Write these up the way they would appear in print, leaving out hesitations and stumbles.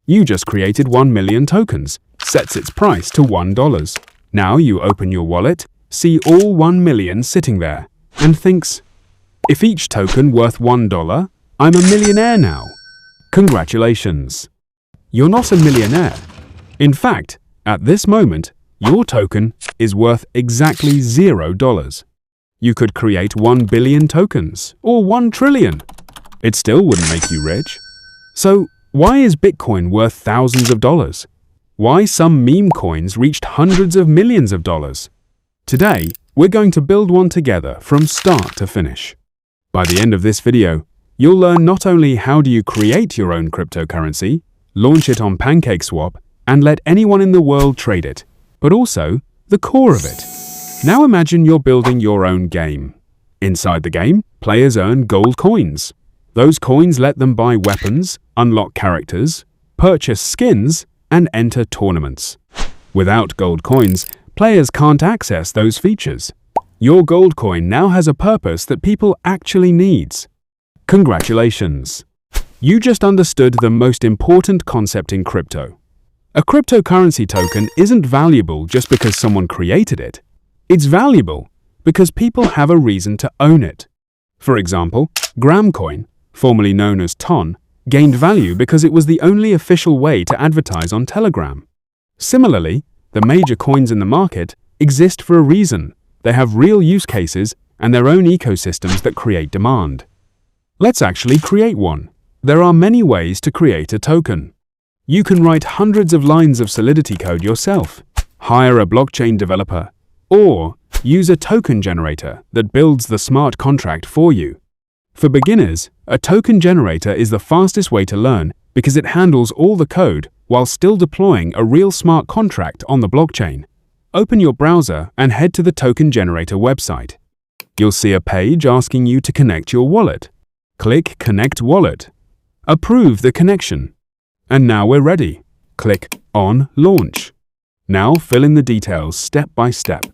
You just created 1 million tokens, sets its price to $1. Now you open your wallet, see all 1 million sitting there, and thinks, if each token worth $1, I'm a millionaire now. Congratulations! You're not a millionaire. In fact, at this moment, your token is worth exactly $0. You could create 1 billion tokens, or 1 trillion. It still wouldn't make you rich. So, why is Bitcoin worth thousands of dollars? Why some meme coins reached hundreds of millions of dollars? Today, we're going to build one together from start to finish. By the end of this video, you'll learn not only how do you create your own cryptocurrency, launch it on PancakeSwap, and let anyone in the world trade it, but also the core of it. Now imagine you're building your own game. Inside the game, players earn gold coins. Those coins let them buy weapons, unlock characters, purchase skins, and enter tournaments. Without gold coins, players can't access those features. Your gold coin now has a purpose that people actually needs. Congratulations! You just understood the most important concept in crypto. A cryptocurrency token isn't valuable just because someone created it. It's valuable because people have a reason to own it. For example, Gramcoin, formerly known as TON, gained value because it was the only official way to advertise on Telegram. Similarly, the major coins in the market exist for a reason. They have real use cases and their own ecosystems that create demand. Let's actually create one. There are many ways to create a token. You can write hundreds of lines of Solidity code yourself, hire a blockchain developer, or use a token generator that builds the smart contract for you. For beginners, a token generator is the fastest way to learn because it handles all the code while still deploying a real smart contract on the blockchain. Open your browser and head to the token generator website. You'll see a page asking you to connect your wallet. Click Connect Wallet. Approve the connection. And now we're ready. Click on Launch. Now fill in the details step by step.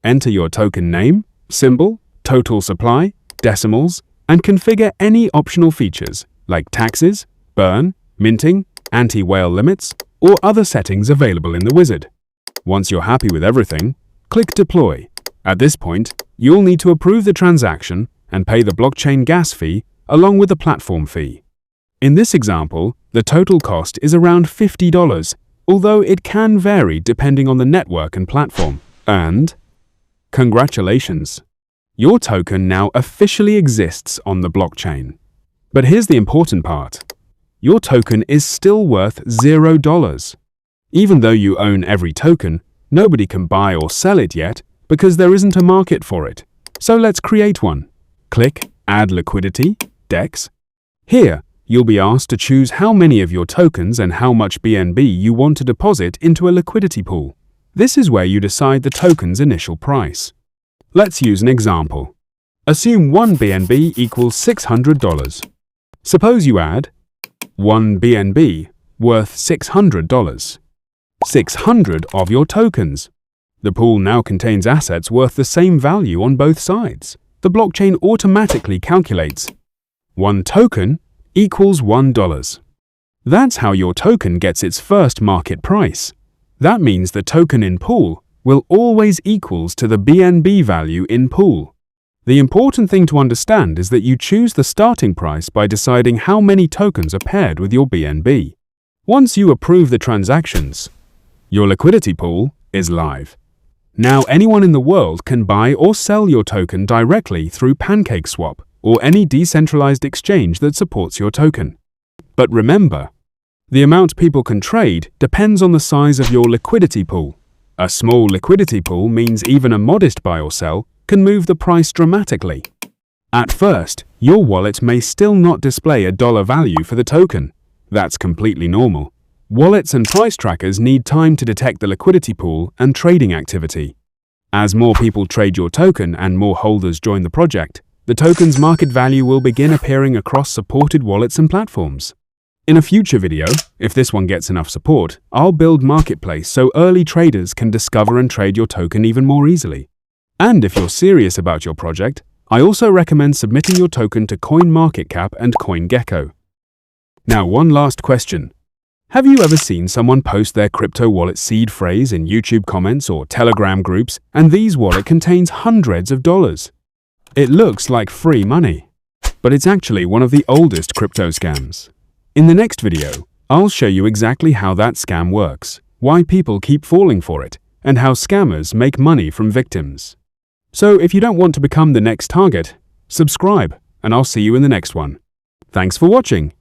Enter your token name, symbol, total supply, decimals, and configure any optional features like taxes, burn, minting, anti-whale limits, or other settings available in the wizard. Once you're happy with everything, click Deploy. At this point, you'll need to approve the transaction and pay the blockchain gas fee along with the platform fee. In this example, the total cost is around $50, although it can vary depending on the network and platform. And congratulations! Your token now officially exists on the blockchain. But here's the important part. Your token is still worth $0. Even though you own every token, nobody can buy or sell it yet because there isn't a market for it. So let's create one. Click Add Liquidity, DEX. Here, you'll be asked to choose how many of your tokens and how much BNB you want to deposit into a liquidity pool. This is where you decide the token's initial price. Let's use an example. Assume 1 BNB equals $600. Suppose you add 1 BNB worth $600. 600 of your tokens. The pool now contains assets worth the same value on both sides. The blockchain automatically calculates 1 token equals $1. That's how your token gets its first market price. That means the token in pool will always equals to the BNB value in pool. The important thing to understand is that you choose the starting price by deciding how many tokens are paired with your BNB. Once you approve the transactions, your liquidity pool is live. Now anyone in the world can buy or sell your token directly through PancakeSwap or any decentralized exchange that supports your token. But remember, the amount people can trade depends on the size of your liquidity pool. A small liquidity pool means even a modest buy or sell can move the price dramatically. At first, your wallet may still not display a dollar value for the token. That's completely normal. Wallets and price trackers need time to detect the liquidity pool and trading activity. As more people trade your token and more holders join the project, the token's market value will begin appearing across supported wallets and platforms. In a future video, if this one gets enough support, I'll build Marketplace so early traders can discover and trade your token even more easily. And if you're serious about your project, I also recommend submitting your token to CoinMarketCap and CoinGecko. Now one last question. Have you ever seen someone post their crypto wallet seed phrase in YouTube comments or Telegram groups, and these wallet contains hundreds of dollars? It looks like free money, but it's actually one of the oldest crypto scams. In the next video, I'll show you exactly how that scam works, why people keep falling for it, and how scammers make money from victims. So if you don't want to become the next target, subscribe, and I'll see you in the next one. Thanks for watching.